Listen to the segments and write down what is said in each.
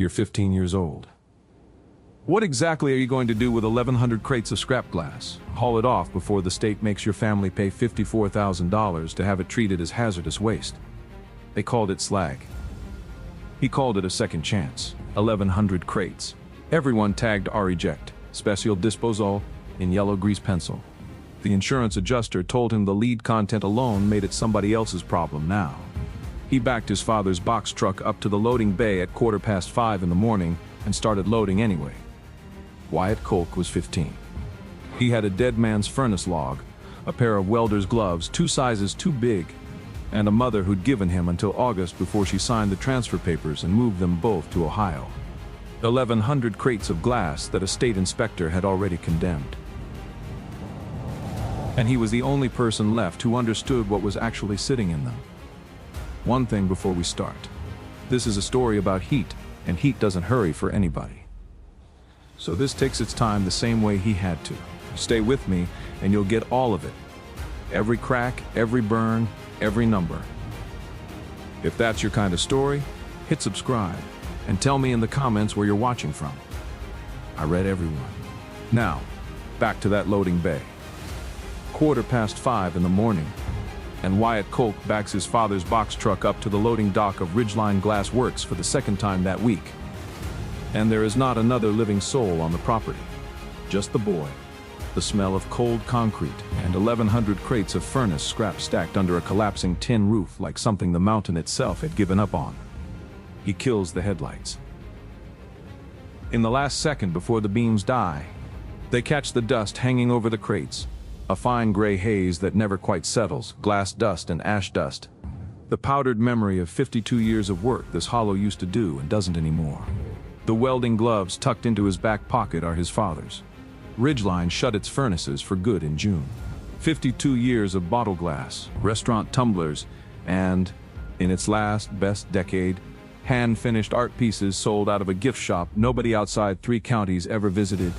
You're 15 years old. What exactly are you going to do with 1,100 crates of scrap glass? Haul it off before the state makes your family pay $54,000 to have it treated as hazardous waste. They called it slag. He called it a second chance. 1,100 crates. Everyone tagged R-Eject, Special Disposal, in yellow grease pencil. The insurance adjuster told him the lead content alone made it somebody else's problem now. He backed his father's box truck up to the loading bay at 5:15 in the morning and started loading anyway. Wyatt Colque was 15. He had a dead man's furnace log, a pair of welder's gloves 2 sizes too big, and a mother who'd given him until August before she signed the transfer papers and moved them both to Ohio. 1,100 crates of glass that a state inspector had already condemned. And he was the only person left who understood what was actually sitting in them. One thing before we start. This is a story about heat, and heat doesn't hurry for anybody. So this takes its time the same way he had to. Stay with me, and you'll get all of it. Every crack, every burn, every number. If that's your kind of story, hit subscribe, and tell me in the comments where you're watching from. I read everyone. Now, back to that loading bay. 5:15 in the morning, and Wyatt Colque backs his father's box truck up to the loading dock of Ridgeline Glass Works for the second time that week. And there is not another living soul on the property. Just the boy, the smell of cold concrete, and 1,100 crates of furnace scrap stacked under a collapsing tin roof like something the mountain itself had given up on. He kills the headlights. In the last second before the beams die, they catch the dust hanging over the crates. A fine gray haze that never quite settles, glass dust and ash dust. The powdered memory of 52 years of work this hollow used to do and doesn't anymore. The welding gloves tucked into his back pocket are his father's. Ridgeline shut its furnaces for good in June. 52 years of bottle glass, restaurant tumblers, and, in its last, best decade, hand-finished art pieces sold out of a gift shop nobody outside 3 counties ever visited.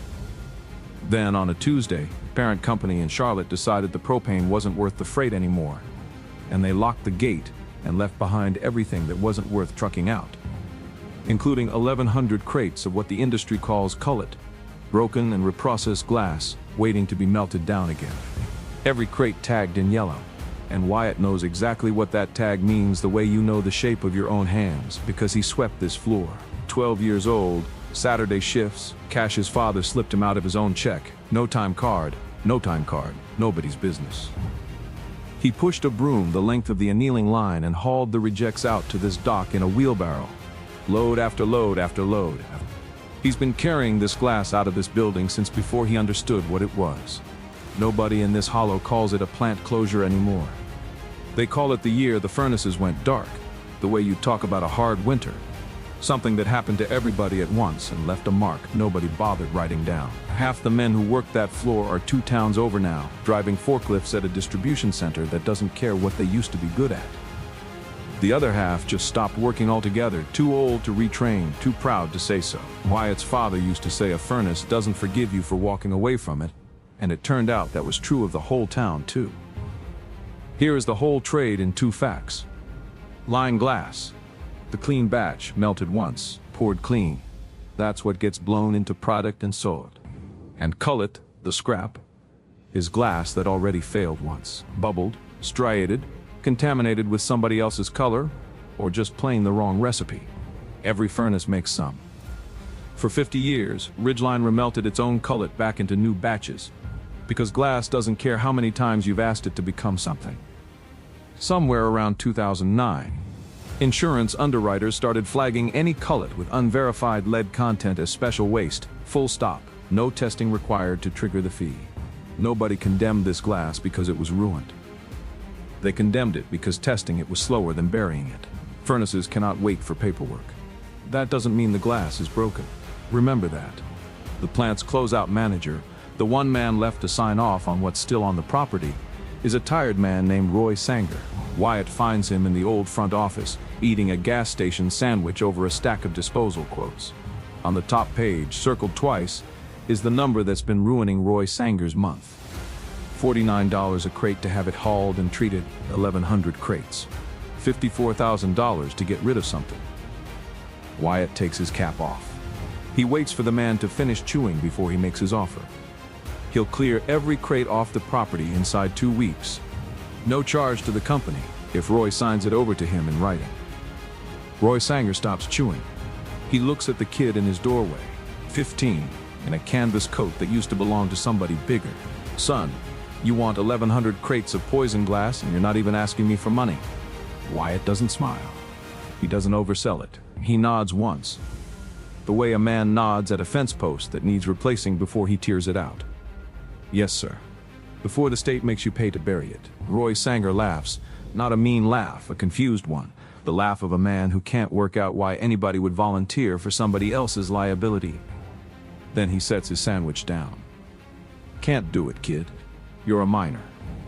Then, on a Tuesday, parent company in Charlotte decided the propane wasn't worth the freight anymore, and they locked the gate and left behind everything that wasn't worth trucking out, including 1,100 crates of what the industry calls cullet, broken and reprocessed glass waiting to be melted down again. Every crate tagged in yellow, and Wyatt knows exactly what that tag means the way you know the shape of your own hands, because he swept this floor. 12 years old, Saturday shifts, cash his father slipped him out of his own check. No time card, nobody's business. He pushed a broom the length of the annealing line and hauled the rejects out to this dock in a wheelbarrow. Load after load after load. He's been carrying this glass out of this building since before he understood what it was. Nobody in this hollow calls it a plant closure anymore. They call it the year the furnaces went dark, the way you talk about a hard winter. Something that happened to everybody at once and left a mark nobody bothered writing down. Half the men who worked that floor are 2 towns over now, driving forklifts at a distribution center that doesn't care what they used to be good at. The other half just stopped working altogether, too old to retrain, too proud to say so. Wyatt's father used to say a furnace doesn't forgive you for walking away from it, and it turned out that was true of the whole town too. Here is the whole trade in 2 facts. Line glass. The clean batch, melted once, poured clean. That's what gets blown into product and sold. And cullet, the scrap, is glass that already failed once, bubbled, striated, contaminated with somebody else's color, or just plain the wrong recipe. Every furnace makes some. For 50 years, Ridgeline remelted its own cullet back into new batches, because glass doesn't care how many times you've asked it to become something. Somewhere around 2009, insurance underwriters started flagging any cullet with unverified lead content as special waste, full stop, no testing required to trigger the fee. Nobody condemned this glass because it was ruined. They condemned it because testing it was slower than burying it. Furnaces cannot wait for paperwork. That doesn't mean the glass is broken. Remember that. The plant's closeout manager, the one man left to sign off on what's still on the property, is a tired man named Roy Sanger. Wyatt finds him in the old front office, eating a gas station sandwich over a stack of disposal quotes. On the top page, circled twice, is the number that's been ruining Roy Sanger's month. $49 a crate to have it hauled and treated, 1,100 crates. $54,000 to get rid of something. Wyatt takes his cap off. He waits for the man to finish chewing before he makes his offer. He'll clear every crate off the property inside 2 weeks. No charge to the company if Roy signs it over to him in writing. Roy Sanger stops chewing. He looks at the kid in his doorway, 15, in a canvas coat that used to belong to somebody bigger. "Son, you want 1,100 crates of poison glass and you're not even asking me for money." Wyatt doesn't smile. He doesn't oversell it. He nods once, the way a man nods at a fence post that needs replacing before he tears it out. "Yes, sir. Before the state makes you pay to bury it." Roy Sanger laughs, not a mean laugh, a confused one, the laugh of a man who can't work out why anybody would volunteer for somebody else's liability. Then he sets his sandwich down. "Can't do it, kid. You're a minor.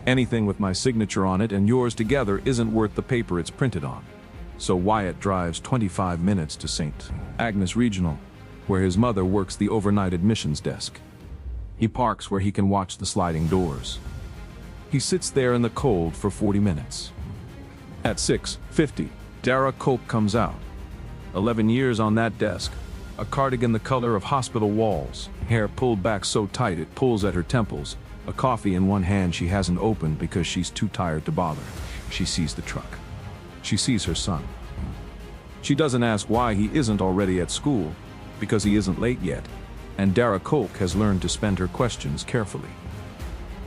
Anything with my signature on it and yours together isn't worth the paper it's printed on." So Wyatt drives 25 minutes to St. Agnes Regional, where his mother works the overnight admissions desk. He parks where he can watch the sliding doors. He sits there in the cold for 40 minutes. At 6:50, Dara Colque comes out. 11 years on that desk, a cardigan the color of hospital walls, hair pulled back so tight it pulls at her temples, a coffee in one hand she hasn't opened because she's too tired to bother. She sees the truck. She sees her son. She doesn't ask why he isn't already at school, because he isn't late yet, and Dara Colque has learned to spend her questions carefully.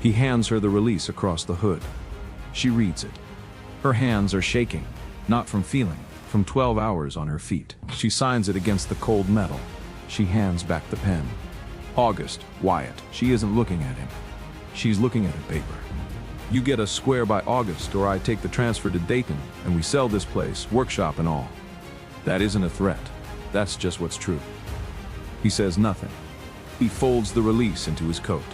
He hands her the release across the hood. She reads it. Her hands are shaking, not from feeling, from 12 hours on her feet. She signs it against the cold metal. She hands back the pen. August, Wyatt. She isn't looking at him. She's looking at a paper. "You get us square by August or I take the transfer to Dayton and we sell this place, workshop and all." That isn't a threat. That's just what's true. He says nothing. He folds the release into his coat.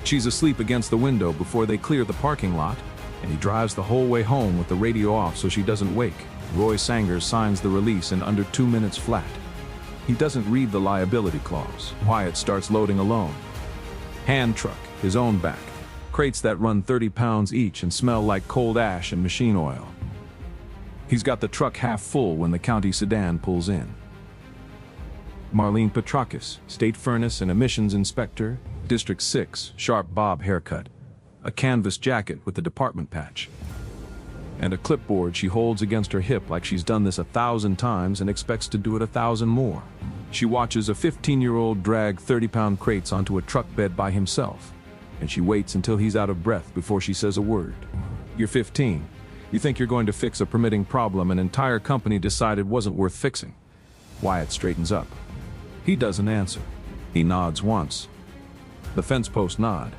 She's asleep against the window before they clear the parking lot, and he drives the whole way home with the radio off so she doesn't wake. Roy Sanger signs the release in under 2 minutes flat. He doesn't read the liability clause. Wyatt starts loading alone. Hand truck, his own back. Crates that run 30 pounds each and smell like cold ash and machine oil. He's got the truck half full when the county sedan pulls in. Marlene Petrakis, State Furnace and Emissions Inspector, District 6, sharp bob haircut, a canvas jacket with the department patch, and a clipboard she holds against her hip like she's done this 1,000 times and expects to do it 1,000 more. She watches a 15-year-old drag 30-pound crates onto a truck bed by himself, and she waits until he's out of breath before she says a word. "You're 15. You think you're going to fix a permitting problem an entire company decided wasn't worth fixing." Wyatt straightens up. He doesn't answer. He nods once. The fence post nod,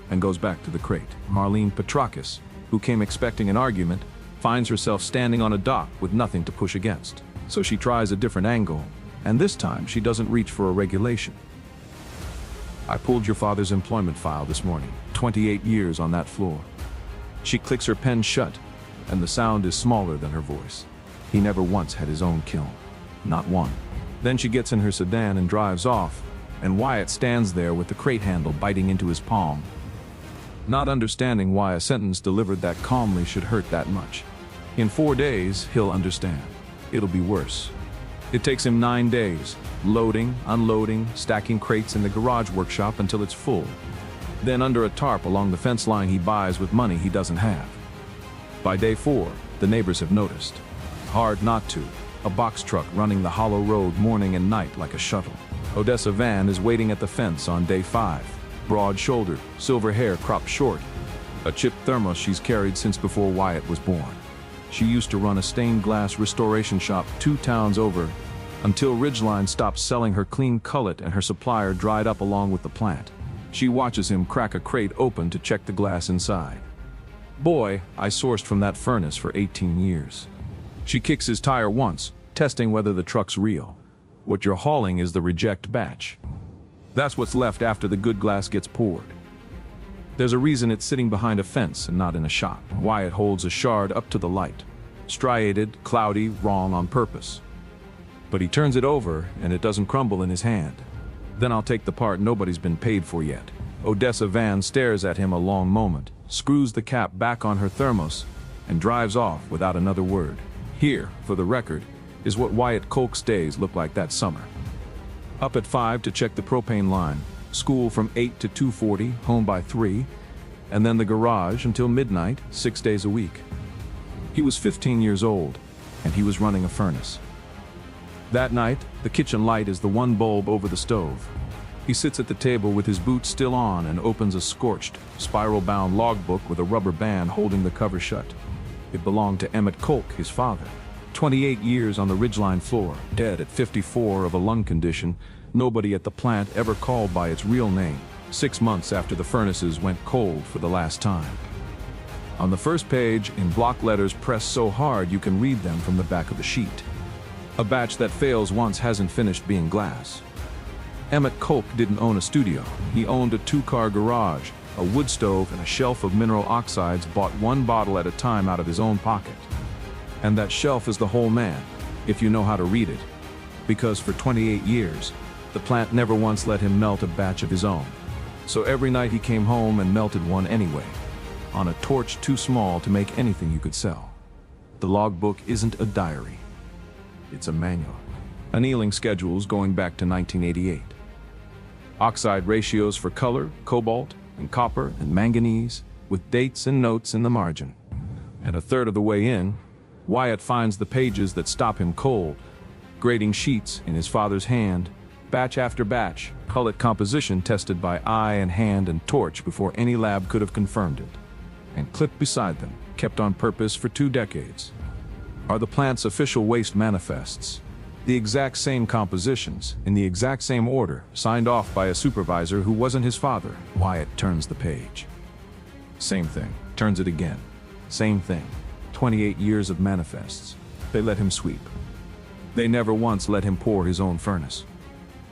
and goes back to the crate. Marlene Petrakis, who came expecting an argument, finds herself standing on a dock with nothing to push against. So she tries a different angle, and this time she doesn't reach for a regulation. "I pulled your father's employment file this morning. 28 years on that floor." She clicks her pen shut, and the sound is smaller than her voice. He never once had his own kiln. Not one. Then she gets in her sedan and drives off, and Wyatt stands there with the crate handle biting into his palm, not understanding why a sentence delivered that calmly should hurt that much. In 4 days, he'll understand. It'll be worse. It takes him 9 days, loading, unloading, stacking crates in the garage workshop until it's full. Then under a tarp along the fence line he buys with money he doesn't have. By day 4, the neighbors have noticed. Hard not to. A box truck running the hollow road morning and night like a shuttle. Odessa Van is waiting at the fence on day 5. Broad-shouldered, silver hair cropped short. A chipped thermos she's carried since before Wyatt was born. She used to run a stained glass restoration shop 2 towns over, until Ridgeline stopped selling her clean cullet and her supplier dried up along with the plant. She watches him crack a crate open to check the glass inside. "Boy, I sourced from that furnace for 18 years. She kicks his tire once, testing whether the truck's real. What you're hauling is the reject batch. That's what's left after the good glass gets poured. There's a reason it's sitting behind a fence and not in a shop." Wyatt holds a shard up to the light. Striated, cloudy, wrong on purpose. But he turns it over and it doesn't crumble in his hand. "Then I'll take the part nobody's been paid for yet." Odessa Van stares at him a long moment, screws the cap back on her thermos, and drives off without another word. Here, for the record, is what Wyatt Colque's days look like that summer. Up at 5 to check the propane line, school from 8 to 2:40, home by 3, and then the garage until midnight, 6 days a week. He was 15 years old, and he was running a furnace. That night, the kitchen light is the one bulb over the stove. He sits at the table with his boots still on and opens a scorched, spiral-bound logbook with a rubber band holding the cover shut. It belonged to Wyatt Colque, his father. 28 years on the ridgeline floor, dead at 54 of a lung condition. Nobody at the plant ever called by its real name, 6 months after the furnaces went cold for the last time. On the first page, in block letters pressed so hard you can read them from the back of the sheet. A batch that fails once hasn't finished being glass. Wyatt Colque didn't own a studio. He owned a 2-car garage, a wood stove, and a shelf of mineral oxides bought one bottle at a time out of his own pocket. And that shelf is the whole man, if you know how to read it. Because for 28 years, the plant never once let him melt a batch of his own. So every night he came home and melted one anyway, on a torch too small to make anything you could sell. The logbook isn't a diary. It's a manual. Annealing schedules going back to 1988. Oxide ratios for color, cobalt, and copper, and manganese, with dates and notes in the margin. And a third of the way in, Wyatt finds the pages that stop him cold, grading sheets in his father's hand, batch after batch, cullet composition tested by eye and hand and torch before any lab could have confirmed it. And clipped beside them, kept on purpose for 2 decades, are the plant's official waste manifests. The exact same compositions, in the exact same order, signed off by a supervisor who wasn't his father. Wyatt turns the page. Same thing, turns it again. Same thing. 28 years of manifests. They let him sweep. They never once let him pour his own furnace.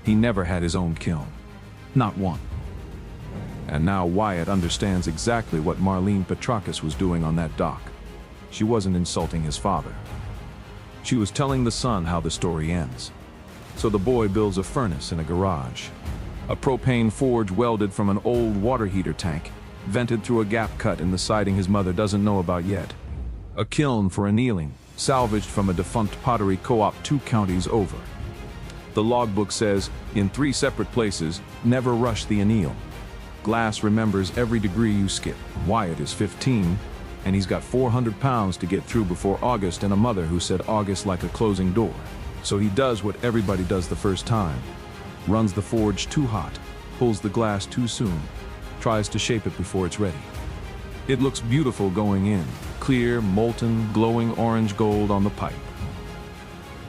He never had his own kiln. Not one. And now Wyatt understands exactly what Marlene Petrakis was doing on that dock. She wasn't insulting his father. She was telling the son how the story ends. So the boy builds a furnace in a garage. A propane forge welded from an old water heater tank, vented through a gap cut in the siding his mother doesn't know about yet. A kiln for annealing, salvaged from a defunct pottery co-op 2 counties over. The logbook says, in 3 separate places, never rush the anneal. Glass remembers every degree you skip. Wyatt is 15, and he's got 400 pounds to get through before August and a mother who said August like a closing door. So he does what everybody does the first time. Runs the forge too hot, pulls the glass too soon, tries to shape it before it's ready. It looks beautiful going in, clear, molten, glowing orange gold on the pipe.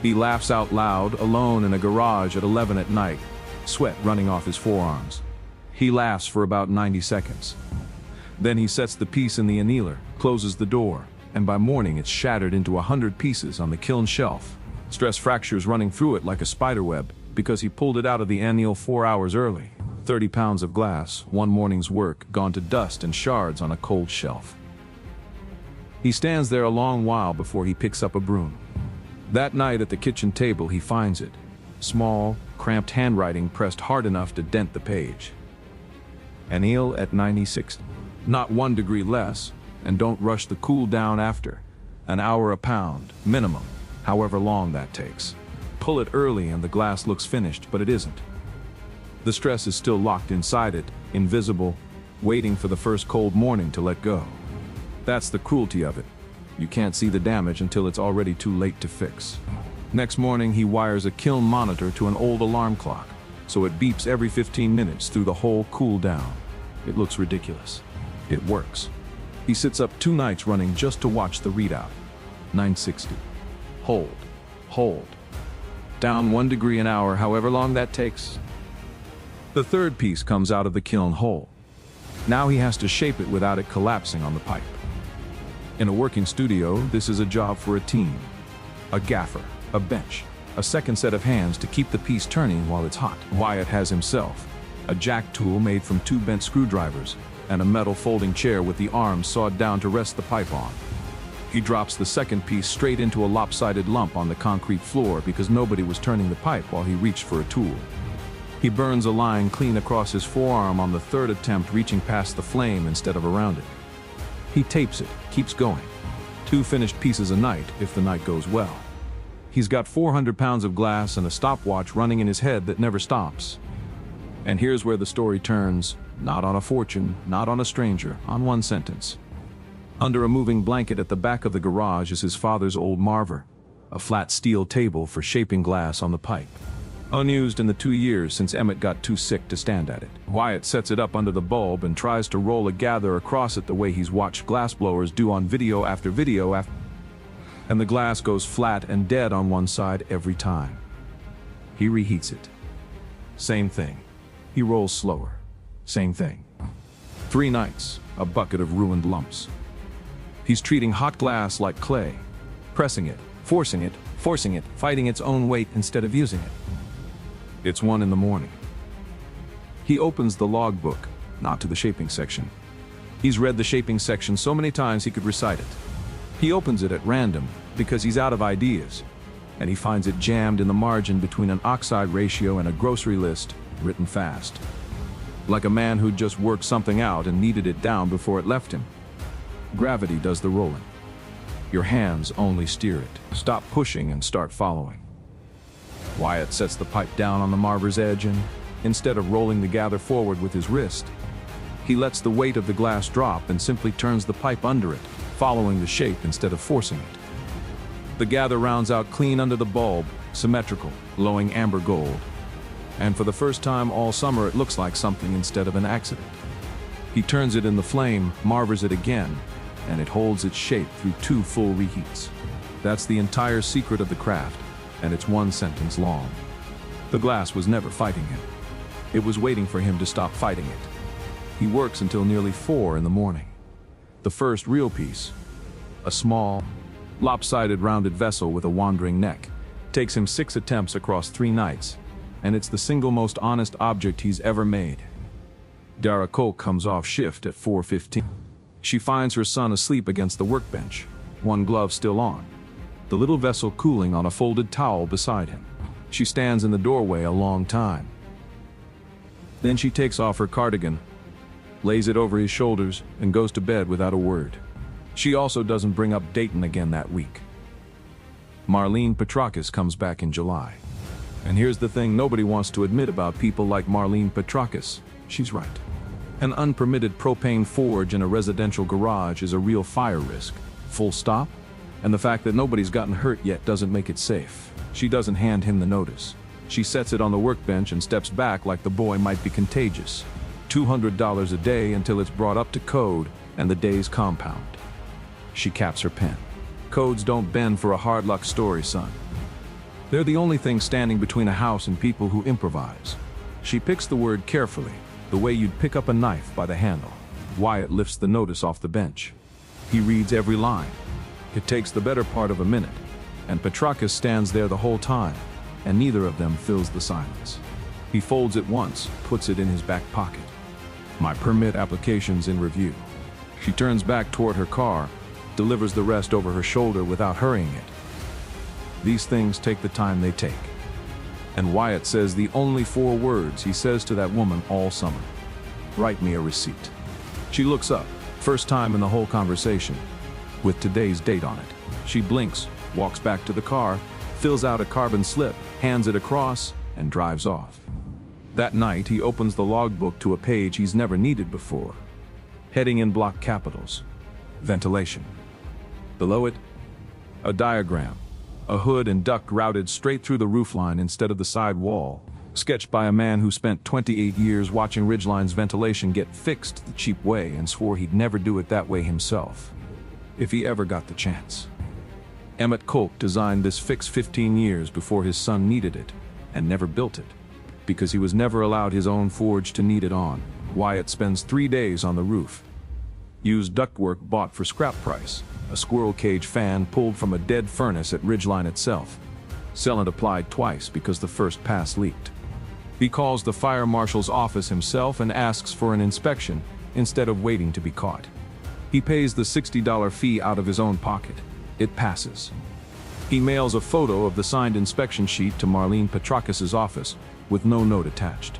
He laughs out loud, alone in a garage at 11 at night, sweat running off his forearms. He laughs for about 90 seconds. Then he sets the piece in the annealer, closes the door, and by morning it's shattered into 100 pieces on the kiln shelf. Stress fractures running through it like a spider web because he pulled it out of the anneal 4 hours early. 30 pounds of glass, one morning's work, gone to dust and shards on a cold shelf. He stands there a long while before he picks up a broom. That night at the kitchen table he finds it. Small, cramped handwriting pressed hard enough to dent the page. Anneal at 96. Not 1 degree less, and don't rush the cool down after. An hour a pound, minimum, however long that takes. Pull it early and the glass looks finished, but it isn't. The stress is still locked inside it, invisible, waiting for the first cold morning to let go. That's the cruelty of it. You can't see the damage until it's already too late to fix. Next morning he wires a kiln monitor to an old alarm clock, so it beeps every 15 minutes through the whole cool down. It looks ridiculous. It works. He sits up 2 nights running just to watch the readout. 960. Hold. Hold. Down 1 degree an hour, however long that takes. The third piece comes out of the kiln whole. Now he has to shape it without it collapsing on the pipe. In a working studio, this is a job for a team. A gaffer, a bench, a second set of hands to keep the piece turning while it's hot. Wyatt has himself a jack tool made from 2 bent screwdrivers, and a metal folding chair with the arms sawed down to rest the pipe on. He drops the second piece straight into a lopsided lump on the concrete floor because nobody was turning the pipe while he reached for a tool. He burns a line clean across his forearm on the 3rd attempt, reaching past the flame instead of around it. He tapes it, keeps going. 2 finished pieces a night if the night goes well. He's got 400 pounds of glass and a stopwatch running in his head that never stops. And here's where the story turns, not on a fortune, not on a stranger, on one sentence. Under a moving blanket at the back of the garage is his father's old marver, a flat steel table for shaping glass on the pipe. Unused in the 2 years since Emmett got too sick to stand at it. Wyatt sets it up under the bulb and tries to roll a gather across it the way he's watched glassblowers do on video after video and the glass goes flat and dead on one side every time. He reheats it. Same thing. He rolls slower. Same thing. 3 nights, a bucket of ruined lumps. He's treating hot glass like clay, pressing it, forcing it, fighting its own weight instead of using it. It's 1 in the morning. He opens the logbook, not to the shaping section. He's read the shaping section so many times he could recite it. He opens it at random because he's out of ideas, and he finds it jammed in the margin between an oxide ratio and a grocery list, written fast. Like a man who'd just worked something out and needed it down before it left him. Gravity does the rolling. Your hands only steer it. Stop pushing and start following. Wyatt sets the pipe down on the marver's edge and, instead of rolling the gather forward with his wrist, he lets the weight of the glass drop and simply turns the pipe under it, following the shape instead of forcing it. The gather rounds out clean under the bulb, symmetrical, glowing amber gold. And for the first time all summer it looks like something instead of an accident. He turns it in the flame, marvers it again, and it holds its shape through 2 full reheats. That's the entire secret of the craft, and it's 1 sentence long. The glass was never fighting him. It was waiting for him to stop fighting it. He works until nearly 4 in the morning. The first real piece, a small, lopsided rounded vessel with a wandering neck, takes him 6 attempts across 3 nights, and it's the single most honest object he's ever made. Wyatt Colque comes off shift at 4:15. She finds her son asleep against the workbench, 1 glove still on, the little vessel cooling on a folded towel beside him. She stands in the doorway a long time. Then she takes off her cardigan, lays it over his shoulders, and goes to bed without a word. She also doesn't bring up Dayton again that week. Marlene Petrakis comes back in July. And here's the thing nobody wants to admit about people like Marlene Petrakis. She's right. An unpermitted propane forge in a residential garage is a real fire risk. Full stop. And the fact that nobody's gotten hurt yet doesn't make it safe. She doesn't hand him the notice. She sets it on the workbench and steps back like the boy might be contagious. $200 a day until it's brought up to code and the days compound. She caps her pen. Codes don't bend for a hard luck story, son. They're the only thing standing between a house and people who improvise. She picks the word carefully, the way you'd pick up a knife by the handle. Wyatt lifts the notice off the bench. He reads every line. It takes the better part of a minute, and Petrakis stands there the whole time, and neither of them fills the silence. He folds it once, puts it in his back pocket. My permit application's in review. She turns back toward her car, delivers the rest over her shoulder without hurrying it. These things take the time they take. And Wyatt says the only 4 words he says to that woman all summer. Write me a receipt. She looks up, first time in the whole conversation, with today's date on it. She blinks, walks back to the car, fills out a carbon slip, hands it across, and drives off. That night, he opens the logbook to a page he's never needed before. Heading in block capitals. Ventilation. Below it, a diagram. A hood and duct routed straight through the roofline instead of the side wall, sketched by a man who spent 28 years watching Ridgeline's ventilation get fixed the cheap way and swore he'd never do it that way himself, if he ever got the chance. Wyatt Colque designed this fix 15 years before his son needed it, and never built it, because he was never allowed his own forge to need it on. Wyatt spends 3 days on the roof. Used ductwork bought for scrap price, a squirrel cage fan pulled from a dead furnace at Ridgeline itself. Sealant applied twice because the first pass leaked. He calls the fire marshal's office himself and asks for an inspection instead of waiting to be caught. He pays the $60 fee out of his own pocket. It passes. He mails a photo of the signed inspection sheet to Marlene Petrakis' office with no note attached.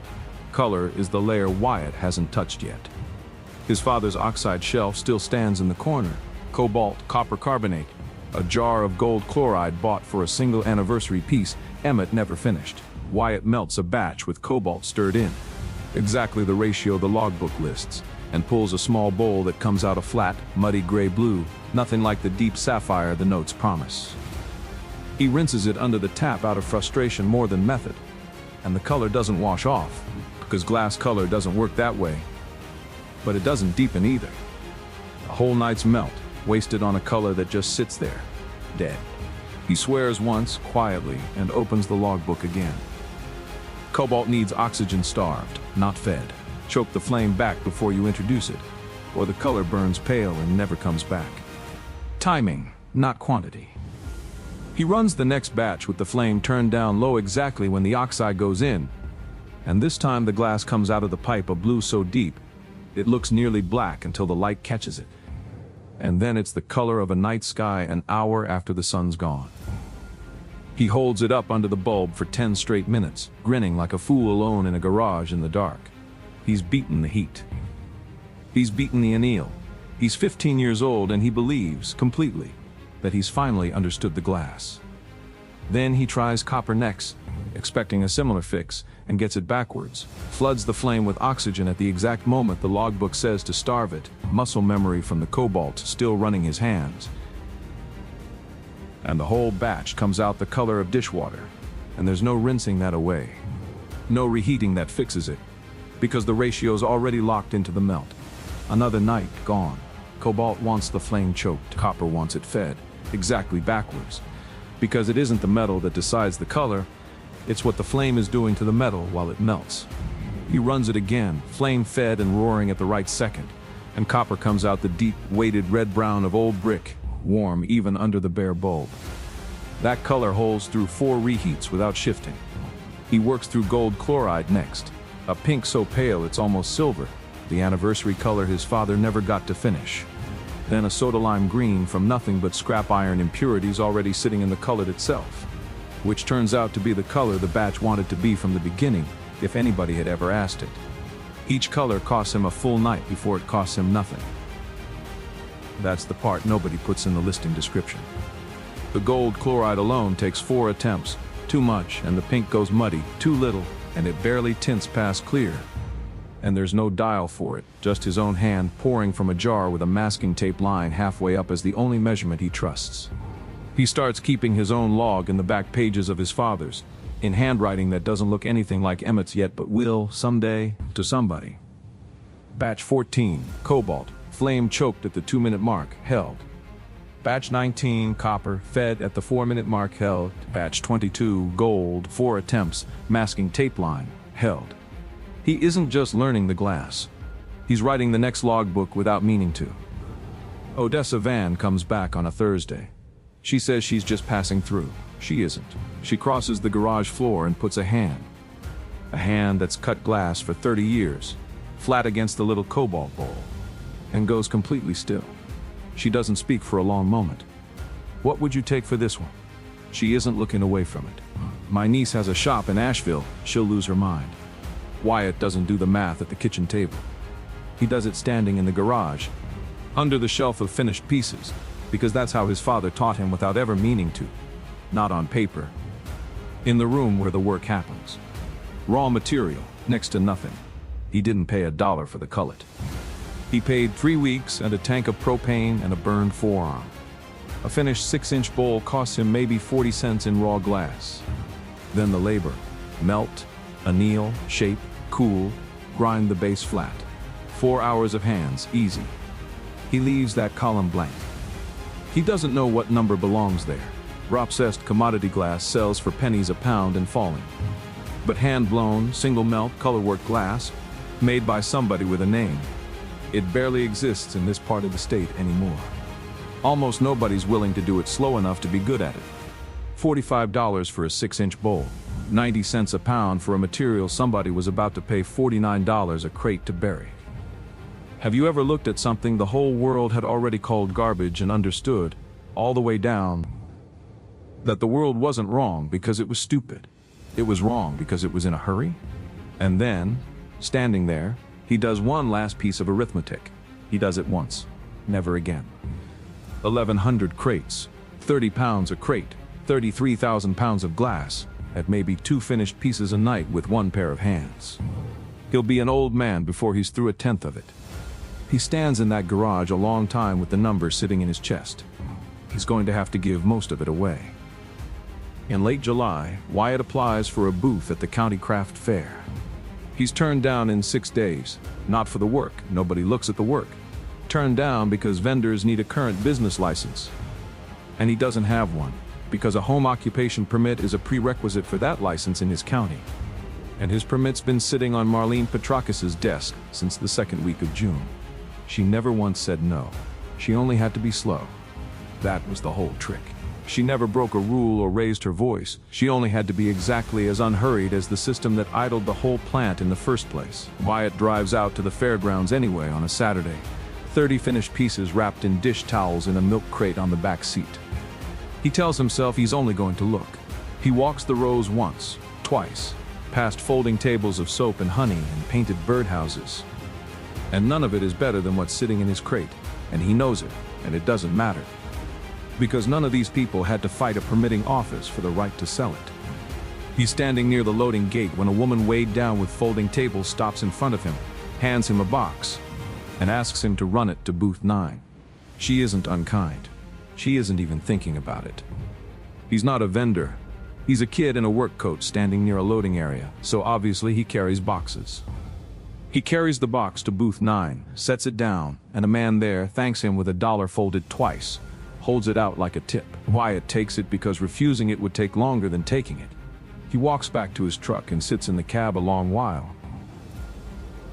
Color is the layer Wyatt hasn't touched yet. His father's oxide shelf still stands in the corner. Cobalt, copper carbonate, A jar of gold chloride bought for a single anniversary piece Emmett never finished. Wyatt melts a batch with cobalt stirred in, exactly the ratio the logbook lists, and pulls a small bowl that comes out a flat, muddy gray blue, nothing like the deep sapphire the notes promise. He rinses it under the tap out of frustration more than method, and the color doesn't wash off, because glass color doesn't work that way. But it doesn't deepen either. A whole night's melt, wasted on a color that just sits there, dead. He swears once, quietly, and opens the logbook again. Cobalt needs oxygen starved, not fed. Choke the flame back before you introduce it, or the color burns pale and never comes back. Timing, not quantity. He runs the next batch with the flame turned down low exactly when the oxide goes in, and this time the glass comes out of the pipe a blue so deep, it looks nearly black until the light catches it. And then it's the color of a night sky an hour after the sun's gone. He holds it up under the bulb for 10 straight minutes, grinning like a fool alone in a garage in the dark. He's beaten the heat. He's beaten the anneal. He's 15 years old and he believes, completely, that he's finally understood the glass. Then he tries copper next, expecting a similar fix, and gets it backwards. Floods the flame with oxygen at the exact moment the logbook says to starve it, muscle memory from the cobalt still running his hands. And the whole batch comes out the color of dishwater, and there's no rinsing that away. No reheating that fixes it, because the ratio's already locked into the melt. Another night gone. Cobalt wants the flame choked, copper wants it fed, exactly backwards. Because it isn't the metal that decides the color, it's what the flame is doing to the metal while it melts. He runs it again, flame fed and roaring at the right second, and copper comes out the deep, weighted red-brown of old brick, warm even under the bare bulb. That color holds through 4 reheats without shifting. He works through gold chloride next, a pink so pale it's almost silver, the anniversary color his father never got to finish. Then a soda lime green from nothing but scrap iron impurities already sitting in the color itself, which turns out to be the color the batch wanted to be from the beginning, if anybody had ever asked it. Each color costs him a full night before it costs him nothing. That's the part nobody puts in the listing description. The gold chloride alone takes 4 attempts, too much, and the pink goes muddy, too little, and it barely tints past clear. And there's no dial for it, just his own hand pouring from a jar with a masking tape line halfway up as the only measurement he trusts. He starts keeping his own log in the back pages of his father's, in handwriting that doesn't look anything like Emmett's yet but will, someday, to somebody. Batch 14, cobalt, flame choked at the 2-minute mark, held. Batch 19, copper, fed at the 4-minute mark, held. Batch 22, gold, 4 attempts, masking tape line, held. He isn't just learning the glass. He's writing the next logbook without meaning to. Odessa Van comes back on a Thursday. She says she's just passing through. She isn't. She crosses the garage floor and puts a hand that's cut glass for 30 years, flat against the little cobalt bowl, and goes completely still. She doesn't speak for a long moment. What would you take for this one? She isn't looking away from it. My niece has a shop in Asheville, she'll lose her mind. Wyatt doesn't do the math at the kitchen table. He does it standing in the garage, under the shelf of finished pieces, because that's how his father taught him without ever meaning to. Not on paper. In the room where the work happens. Raw material, next to nothing. He didn't pay $1 for the cullet. He paid 3 weeks and a tank of propane and a burned forearm. A finished 6-inch bowl costs him maybe 40 cents in raw glass. Then the labor. Melt, anneal, shape, cool, grind the base flat. 4 hours of hands, easy. He leaves that column blank. He doesn't know what number belongs there. Processed commodity glass sells for pennies a pound and falling. But hand-blown, single-melt, colorwork glass, made by somebody with a name, it barely exists in this part of the state anymore. Almost nobody's willing to do it slow enough to be good at it. $45 for a 6-inch bowl, 90 cents a pound for a material somebody was about to pay $49 a crate to bury. Have you ever looked at something the whole world had already called garbage and understood, all the way down, that the world wasn't wrong because it was stupid? It was wrong because it was in a hurry? And then, standing there, he does one last piece of arithmetic. He does it once, never again. 1,100 crates, 30 pounds a crate, 33,000 pounds of glass, at maybe 2 finished pieces a night with 1 pair of hands. He'll be an old man before he's through 1/10 of it. He stands in that garage a long time with the number sitting in his chest. He's going to have to give most of it away. In late July, Wyatt applies for a booth at the county craft fair. He's turned down in 6 days, not for the work, nobody looks at the work. Turned down because vendors need a current business license. And he doesn't have one, because a home occupation permit is a prerequisite for that license in his county. And his permit's been sitting on Marlene Petrakis's desk since the 2nd week of June. She never once said no. She only had to be slow. That was the whole trick. She never broke a rule or raised her voice. She only had to be exactly as unhurried as the system that idled the whole plant in the first place. Wyatt drives out to the fairgrounds anyway on a Saturday. 30 finished pieces wrapped in dish towels in a milk crate on the back seat. He tells himself he's only going to look. He walks the rows once, twice, past folding tables of soap and honey and painted birdhouses. And none of it is better than what's sitting in his crate, and he knows it, and it doesn't matter. Because none of these people had to fight a permitting office for the right to sell it. He's standing near the loading gate when a woman weighed down with folding tables stops in front of him, hands him a box, and asks him to run it to booth 9. She isn't unkind. She isn't even thinking about it. He's not a vendor. He's a kid in a work coat standing near a loading area, so obviously he carries boxes. He carries the box to booth 9, sets it down, and a man there thanks him with $1 folded twice, holds it out like a tip. Wyatt takes it because refusing it would take longer than taking it. He walks back to his truck and sits in the cab a long while.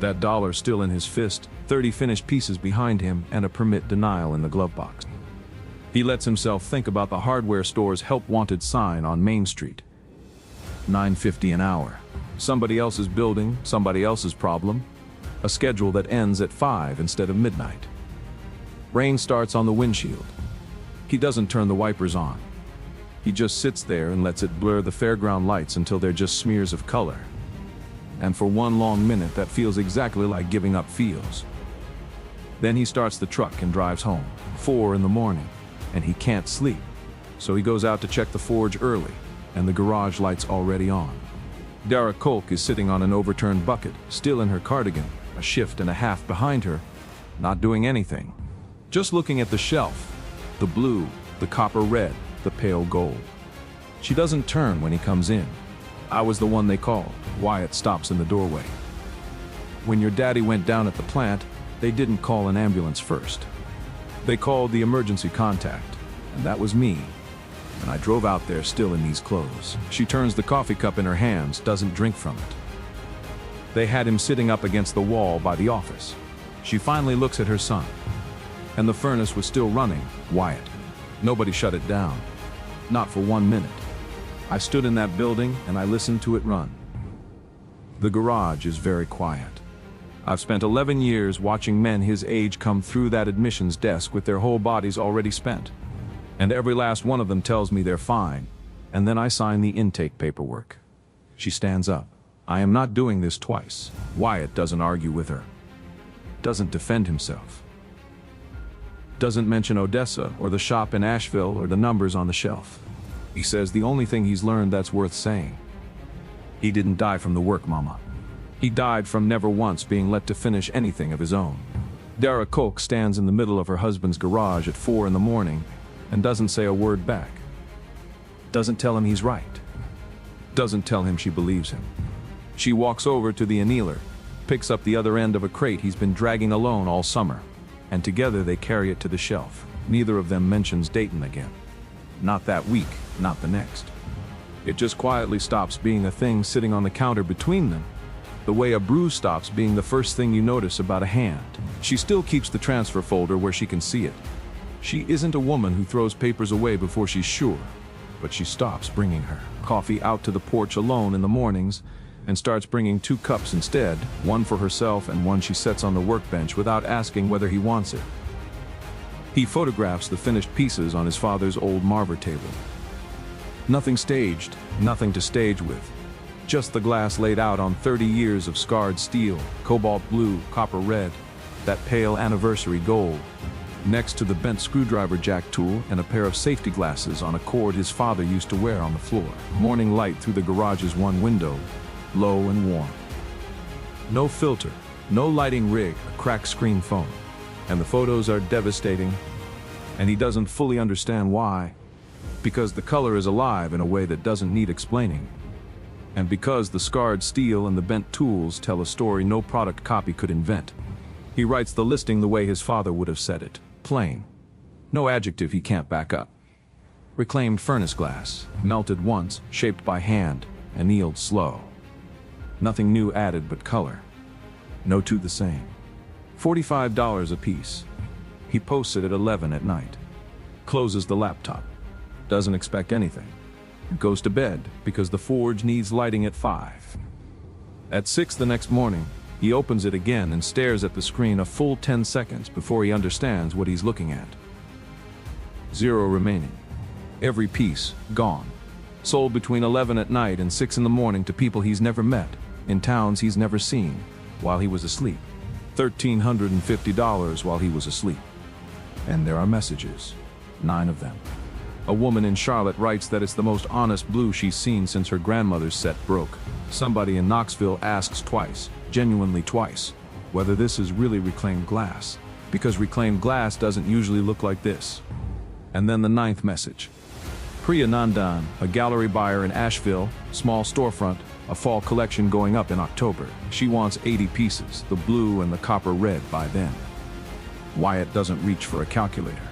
That $1 still in his fist, 30 finished pieces behind him, and a permit denial in the glove box. He lets himself think about the hardware store's help wanted sign on Main Street. $9.50 an hour. Somebody else's building, somebody else's problem. A schedule that ends at 5 instead of midnight. Rain starts on the windshield. He doesn't turn the wipers on. He just sits there and lets it blur the fairground lights until they're just smears of color. And for one long minute that feels exactly like giving up feels. Then he starts the truck and drives home, 4 in the morning, and he can't sleep. So he goes out to check the forge early, and the garage light's already on. Wyatt Colque is sitting on an overturned bucket, still in her cardigan, a shift and a half behind her, not doing anything. Just looking at the shelf, the blue, the copper red, the pale gold. She doesn't turn when he comes in. I was the one they called. Wyatt stops in the doorway. When your daddy went down at the plant, they didn't call an ambulance first. They called the emergency contact, and that was me. And I drove out there still in these clothes. She turns the coffee cup in her hands, doesn't drink from it. They had him sitting up against the wall by the office. She finally looks at her son. And the furnace was still running, Wyatt. Nobody shut it down. Not for 1 minute. I stood in that building and I listened to it run. The garage is very quiet. I've spent 11 years watching men his age come through that admissions desk with their whole bodies already spent. And every last one of them tells me they're fine, and then I sign the intake paperwork. She stands up. I am not doing this twice. Wyatt doesn't argue with her. Doesn't defend himself. Doesn't mention Odessa or the shop in Asheville or the numbers on the shelf. He says the only thing he's learned that's worth saying. He didn't die from the work, Mama. He died from never once being let to finish anything of his own. Wyatt Colque stands in the middle of her husband's garage at 4 in the morning and doesn't say a word back. Doesn't tell him he's right. Doesn't tell him she believes him. She walks over to the annealer, picks up the other end of a crate he's been dragging alone all summer, and together they carry it to the shelf. Neither of them mentions Dayton again. Not that week, not the next. It just quietly stops being a thing sitting on the counter between them, the way a bruise stops being the first thing you notice about a hand. She still keeps the transfer folder where she can see it. She isn't a woman who throws papers away before she's sure, but she stops bringing her coffee out to the porch alone in the mornings and starts bringing 2 cups instead, one for herself and one she sets on the workbench without asking whether he wants it. He photographs the finished pieces on his father's old marver table. Nothing staged, nothing to stage with. Just the glass laid out on 30 years of scarred steel, cobalt blue, copper red, that pale anniversary gold. next to the bent screwdriver jack tool and a pair of safety glasses on a cord his father used to wear on the floor. Morning light through the garage's one window, low and warm. No filter, no lighting rig, a cracked screen phone. And the photos are devastating, and he doesn't fully understand why. Because the color is alive in a way that doesn't need explaining. And because the scarred steel and the bent tools tell a story no product copy could invent. He writes the listing the way his father would have said it, plain. No adjective he can't back up. Reclaimed furnace glass, melted once, shaped by hand, annealed slow. Nothing new added but color. No two the same. $45 a piece. He posts it at 11 at night. Closes the laptop. Doesn't expect anything. Goes to bed because the forge needs lighting at 5. At 6 the next morning, he opens it again and stares at the screen a full 10 seconds before he understands what he's looking at. 0 remaining. Every piece gone. Sold between 11 at night and 6 in the morning to people he's never met, in towns he's never seen, while he was asleep. $1,350 while he was asleep. And there are messages. 9 of them. A woman in Charlotte writes that it's the most honest blue she's seen since her grandmother's set broke. Somebody in Knoxville asks twice, genuinely twice, whether this is really reclaimed glass, because reclaimed glass doesn't usually look like this. And then the 9th message. Priya Nandan, a gallery buyer in Asheville, small storefront, a fall collection going up in October. She wants 80 pieces, the blue and the copper red by then. Wyatt doesn't reach for a calculator.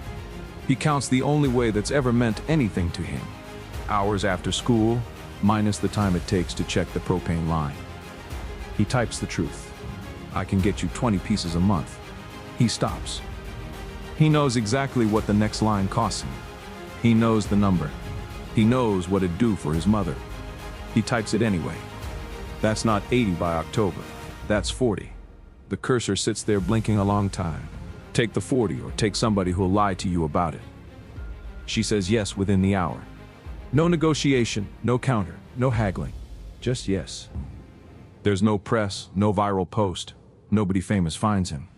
He counts the only way that's ever meant anything to him. Hours after school, minus the time it takes to check the propane line. He types the truth. I can get you 20 pieces a month. He stops. He knows exactly what the next line costs him. He knows the number. He knows what it'd do for his mother. He types it anyway. That's not 80 by October. That's 40. The cursor sits there blinking a long time. Take the 40 or take somebody who'll lie to you about it. She says yes within the hour. No negotiation, no counter, no haggling. Just yes. There's no press, no viral post. Nobody famous finds him.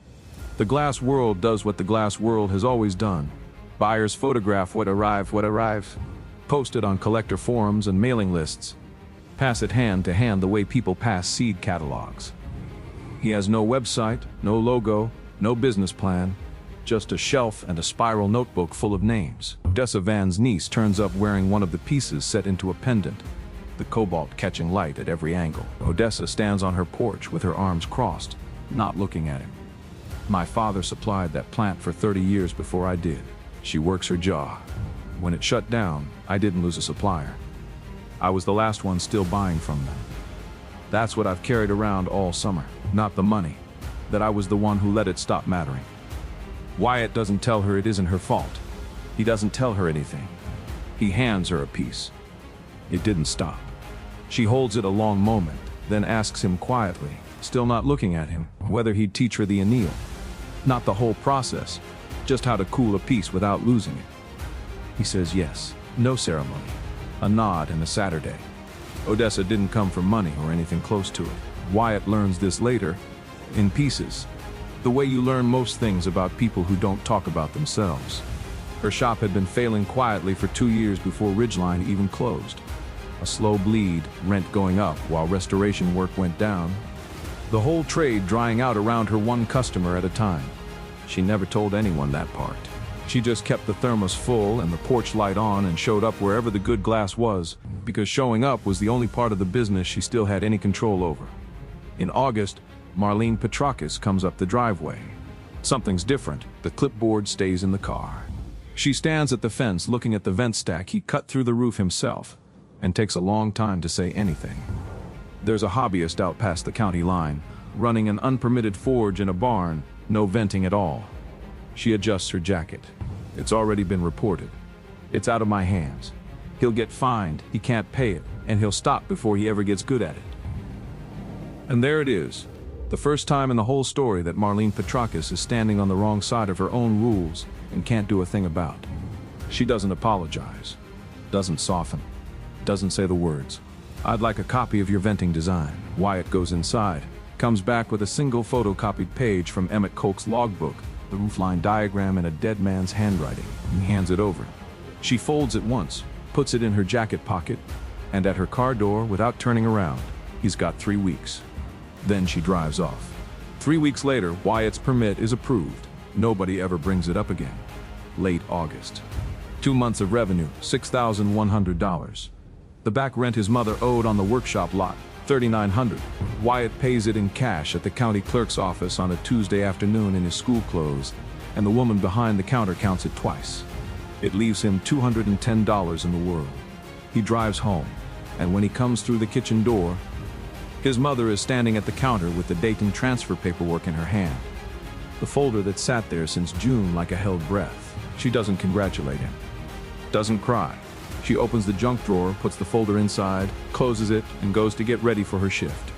The glass world does what the glass world has always done. Buyers photograph what arrive. Post it on collector forums and mailing lists. Pass it hand to hand the way people pass seed catalogs. He has no website, no logo, no business plan, just a shelf and a spiral notebook full of names. Odessa Van's niece turns up wearing one of the pieces set into a pendant, the cobalt catching light at every angle. Odessa stands on her porch with her arms crossed, not looking at him. My father supplied that plant for 30 years before I did. She works her jaw. When it shut down, I didn't lose a supplier. I was the last one still buying from them. That's what I've carried around all summer, not the money. That I was the one who let it stop mattering. Wyatt doesn't tell her it isn't her fault. He doesn't tell her anything. He hands her a piece. It didn't stop. She holds it a long moment, then asks him quietly, still not looking at him, whether he'd teach her the anneal. Not the whole process, just how to cool a piece without losing it. He says yes, no ceremony. A nod and a Saturday. Odessa didn't come for money or anything close to it. Wyatt learns this later, in pieces. The way you learn most things about people who don't talk about themselves. Her shop had been failing quietly for 2 years before Ridgeline even closed. A slow bleed, rent going up while restoration work went down. The whole trade drying out around her one customer at a time. She never told anyone that part. She just kept the thermos full and the porch light on and showed up wherever the good glass was, because showing up was the only part of the business she still had any control over. In August, Marlene Petrakis comes up the driveway. Something's different. The clipboard stays in the car. She stands at the fence looking at the vent stack he cut through the roof himself, and takes a long time to say anything. There's a hobbyist out past the county line, running an unpermitted forge in a barn, no venting at all. She adjusts her jacket. It's already been reported. It's out of my hands. He'll get fined, he can't pay it, and he'll stop before he ever gets good at it. And there it is. The first time in the whole story that Marlene Petrakis is standing on the wrong side of her own rules and can't do a thing about. She doesn't apologize, doesn't soften, doesn't say the words, "I'd like a copy of your venting design." Wyatt goes inside, comes back with a single photocopied page from Wyatt Colque's logbook, the roofline diagram in a dead man's handwriting, and hands it over. She folds it once, puts it in her jacket pocket, and at her car door without turning around. He's got 3 weeks. Then she drives off. 3 weeks later, Wyatt's permit is approved. Nobody ever brings it up again. Late August. 2 months of revenue, $6,100. The back rent his mother owed on the workshop lot, $3,900. Wyatt pays it in cash at the county clerk's office on a Tuesday afternoon in his school clothes, and the woman behind the counter counts it twice. It leaves him $210 in the world. He drives home, and when he comes through the kitchen door, his mother is standing at the counter with the Dayton transfer paperwork in her hand. The folder that sat there since June like a held breath. She doesn't congratulate him. Doesn't cry. She opens the junk drawer, puts the folder inside, closes it, and goes to get ready for her shift.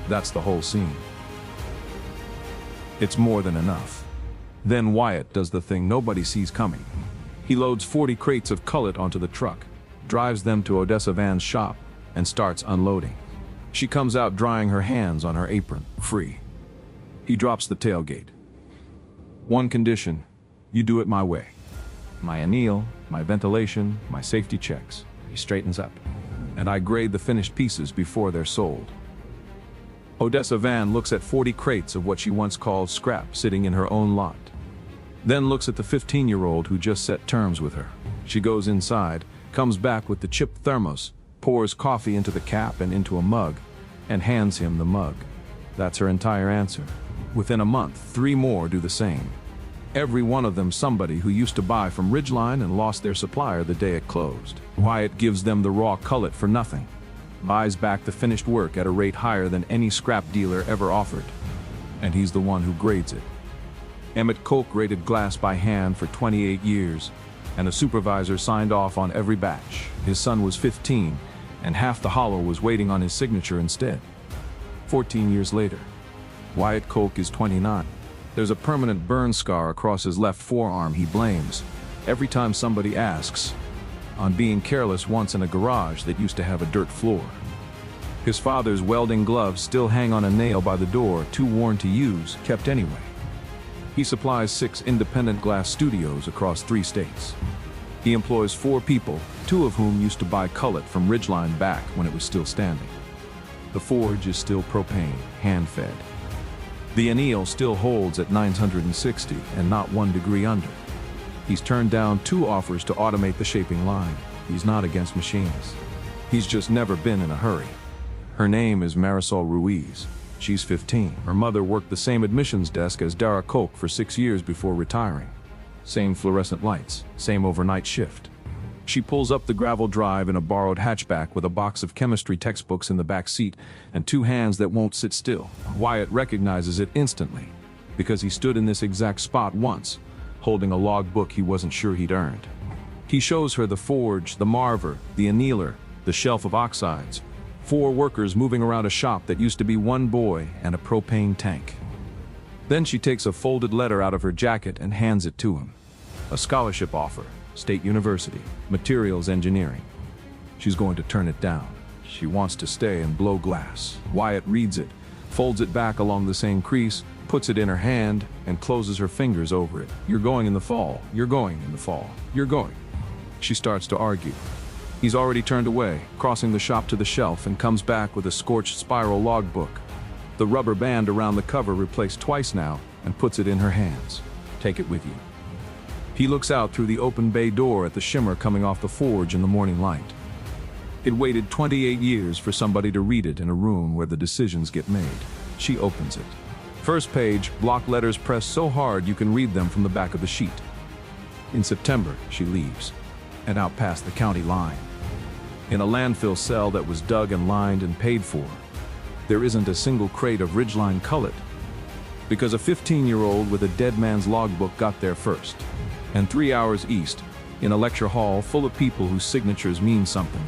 That's the whole scene. It's more than enough. Then Wyatt does the thing nobody sees coming. He loads 40 crates of cullet onto the truck, drives them to Odessa Van's shop, and starts unloading. She comes out drying her hands on her apron, free. He drops the tailgate. One condition, you do it my way. My anneal, my ventilation, my safety checks. He straightens up. And I grade the finished pieces before they're sold. Odessa Van looks at 40 crates of what she once called scrap sitting in her own lot. Then looks at the 15-year-old who just set terms with her. She goes inside, comes back with the chipped thermos, pours coffee into the cap and into a mug, and hands him the mug. That's her entire answer. Within a month, 3 more do the same. Every one of them somebody who used to buy from Ridgeline and lost their supplier the day it closed. Wyatt gives them the raw cullet for nothing. Buys back the finished work at a rate higher than any scrap dealer ever offered. And he's the one who grades it. Emmett Colque graded glass by hand for 28 years, and a supervisor signed off on every batch. His son was 15, and half the hollow was waiting on his signature instead. 14 years later, Wyatt Colque is 29. There's a permanent burn scar across his left forearm he blames, every time somebody asks, on being careless once in a garage that used to have a dirt floor. His father's welding gloves still hang on a nail by the door, too worn to use, kept anyway. He supplies 6 independent glass studios across 3 states. He employs 4 people, 2 of whom used to buy cullet from Ridgeline back when it was still standing. The forge is still propane, hand-fed. The anneal still holds at 960 and not 1 degree under. He's turned down 2 offers to automate the shaping line. He's not against machines. He's just never been in a hurry. Her name is Marisol Ruiz. She's 15. Her mother worked the same admissions desk as Dara Colque for 6 years before retiring. Same fluorescent lights, same overnight shift. She pulls up the gravel drive in a borrowed hatchback with a box of chemistry textbooks in the back seat and 2 hands that won't sit still. Wyatt recognizes it instantly, because he stood in this exact spot once, holding a logbook he wasn't sure he'd earned. He shows her the forge, the marver, the annealer, the shelf of oxides, 4 workers moving around a shop that used to be 1 boy and a propane tank. Then she takes a folded letter out of her jacket and hands it to him. A scholarship offer, State University, materials engineering. She's going to turn it down. She wants to stay and blow glass. Wyatt reads it, folds it back along the same crease, puts it in her hand, and closes her fingers over it. You're going in the fall. You're going in the fall. You're going. She starts to argue. He's already turned away, crossing the shop to the shelf, and comes back with a scorched spiral logbook. The rubber band around the cover replaced twice now, and puts it in her hands. Take it with you. He looks out through the open bay door at the shimmer coming off the forge in the morning light. It waited 28 years for somebody to read it in a room where the decisions get made. She opens it. First page, block letters pressed so hard you can read them from the back of the sheet. In September, she leaves, and out past the county line. In a landfill cell that was dug and lined and paid for, there isn't a single crate of Ridgeline cullet, because a 15-year-old with a dead man's logbook got there first. And 3 hours east, in a lecture hall full of people whose signatures mean something,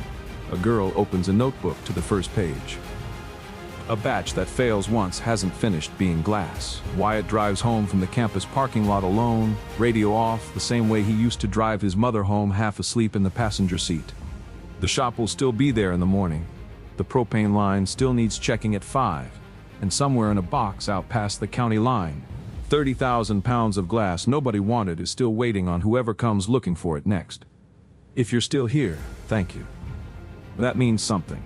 a girl opens a notebook to the first page. A batch that fails once hasn't finished being glass. Wyatt drives home from the campus parking lot alone, radio off, the same way he used to drive his mother home half asleep in the passenger seat. The shop will still be there in the morning. The propane line still needs checking at 5, and somewhere in a box out past the county line, 30,000 pounds of glass nobody wanted is still waiting on whoever comes looking for it next. If you're still here, thank you. That means something.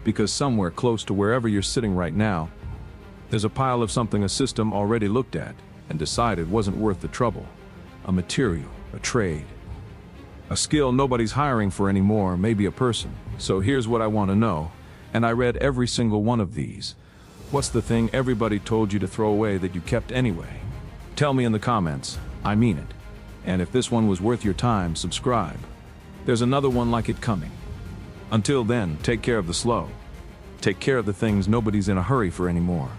Because somewhere close to wherever you're sitting right now, there's a pile of something a system already looked at and decided wasn't worth the trouble. A material, a trade. A skill nobody's hiring for anymore, maybe a person. So here's what I want to know, and I read every single one of these. What's the thing everybody told you to throw away that you kept anyway? Tell me in the comments, I mean it. And if this one was worth your time, subscribe. There's another one like it coming. Until then, take care of the slow. Take care of the things nobody's in a hurry for anymore.